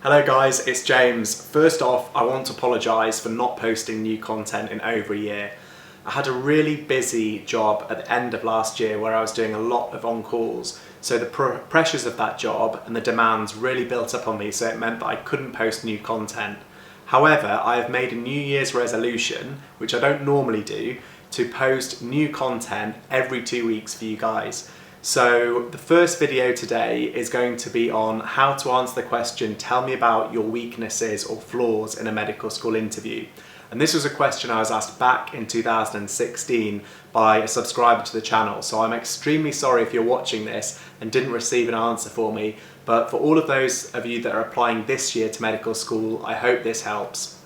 Hello guys, it's James. First off, I want to apologise for not posting new content in over a year. I had a really busy job at the end of last year where I was doing a lot of on-calls, so the pressures of that job and the demands really built up on me, so it meant that I couldn't post new content. However, I have made a New Year's resolution, which I don't normally do, to post new content every 2 weeks for you guys. So the first video today is going to be on how to answer the question, tell me about your weaknesses or flaws in a medical school interview. And this was a question I was asked back in 2016 by a subscriber to the channel. So I'm extremely sorry if you're watching this and didn't receive an answer for me. But for all of those of you that are applying this year to medical school, I hope this helps.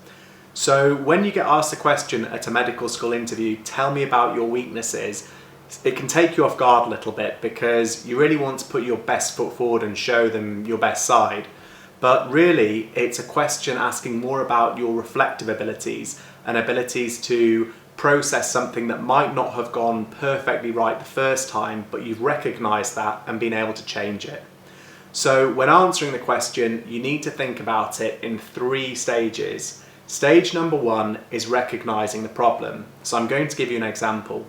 So when you get asked the question at a medical school interview, tell me about your weaknesses, it can take you off guard a little bit because you really want to put your best foot forward and show them your best side. But really, it's a question asking more about your reflective abilities and abilities to process something that might not have gone perfectly right the first time, but you've recognised that and been able to change it. So when answering the question, you need to think about it in 3 stages. Stage number 1 is recognising the problem. So I'm going to give you an example.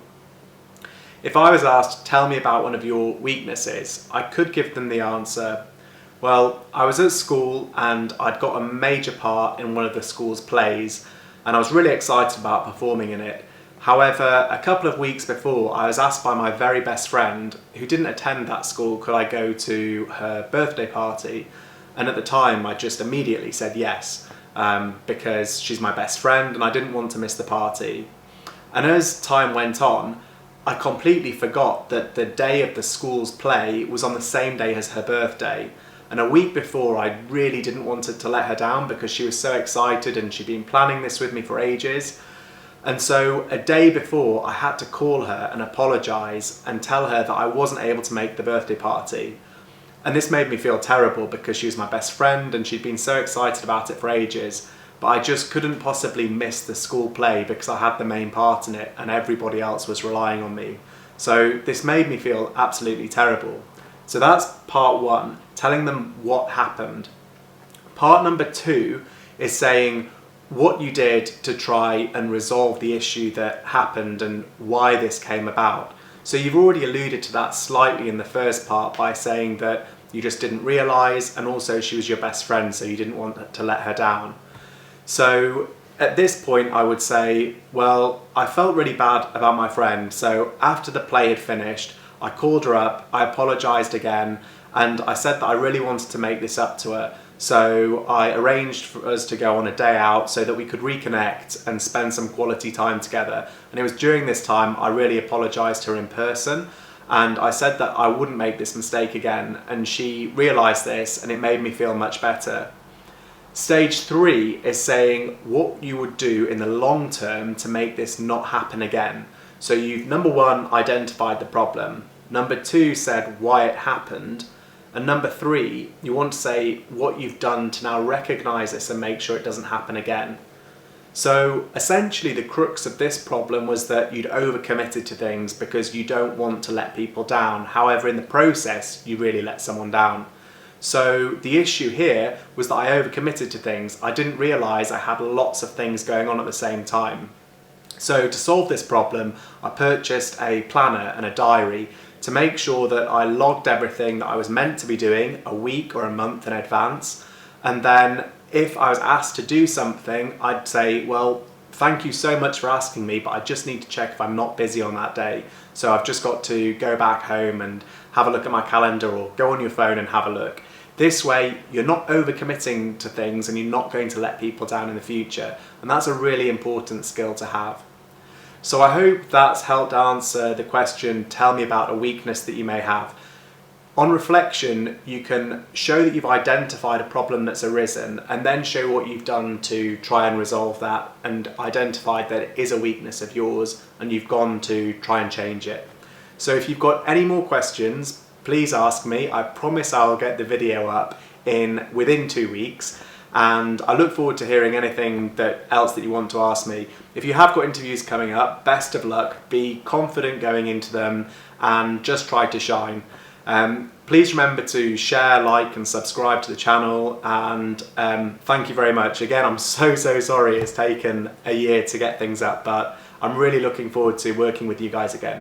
If I was asked, tell me about one of your weaknesses, I could give them the answer, well, I was at school and I'd got a major part in one of the school's plays and I was really excited about performing in it. However, a couple of weeks before, I was asked by my very best friend, who didn't attend that school, could I go to her birthday party? And at the time, I just immediately said yes, because she's my best friend and I didn't want to miss the party. And as time went on, I completely forgot that the day of the school's play was on the same day as her birthday. And a week before, I really didn't want to let her down because she was so excited and she'd been planning this with me for ages. And so a day before, I had to call her and apologise and tell her that I wasn't able to make the birthday party. And this made me feel terrible because she was my best friend and she'd been so excited about it for ages. But I just couldn't possibly miss the school play because I had the main part in it and everybody else was relying on me. So this made me feel absolutely terrible. So that's part 1, telling them what happened. Part number 2 is saying what you did to try and resolve the issue that happened and why this came about. So you've already alluded to that slightly in the first part by saying that you just didn't realise, and also she was your best friend, so you didn't want to let her down. So at this point I would say, well, I felt really bad about my friend, so after the play had finished, I called her up, I apologised again, and I said that I really wanted to make this up to her. So I arranged for us to go on a day out so that we could reconnect and spend some quality time together. And it was during this time I really apologised to her in person, and I said that I wouldn't make this mistake again, and she realised this and it made me feel much better. Stage 3 is saying what you would do in the long term to make this not happen again. So you've, number 1, identified the problem. Number 2, said why it happened. And number 3, you want to say what you've done to now recognise this and make sure it doesn't happen again. So essentially the crux of this problem was that you'd overcommitted to things because you don't want to let people down. However, in the process, you really let someone down. So the issue here was that I overcommitted to things. I didn't realise I had lots of things going on at the same time. So to solve this problem, I purchased a planner and a diary to make sure that I logged everything that I was meant to be doing a week or a month in advance. And then if I was asked to do something, I'd say, well, thank you so much for asking me, but I just need to check if I'm not busy on that day. So I've just got to go back home and have a look at my calendar, or go on your phone and have a look. This way, you're not overcommitting to things and you're not going to let people down in the future. And that's a really important skill to have. So I hope that's helped answer the question, tell me about a weakness that you may have. On reflection, you can show that you've identified a problem that's arisen and then show what you've done to try and resolve that and identified that it is a weakness of yours and you've gone to try and change it. So if you've got any more questions, please ask me. I promise I'll get the video up within 2 weeks, and I look forward to hearing anything else that you want to ask me. If you have got interviews coming up, best of luck. Be confident going into them and just try to shine. Please remember to share, like and subscribe to the channel, and thank you very much. Again, I'm so sorry it's taken a year to get things up, but I'm really looking forward to working with you guys again.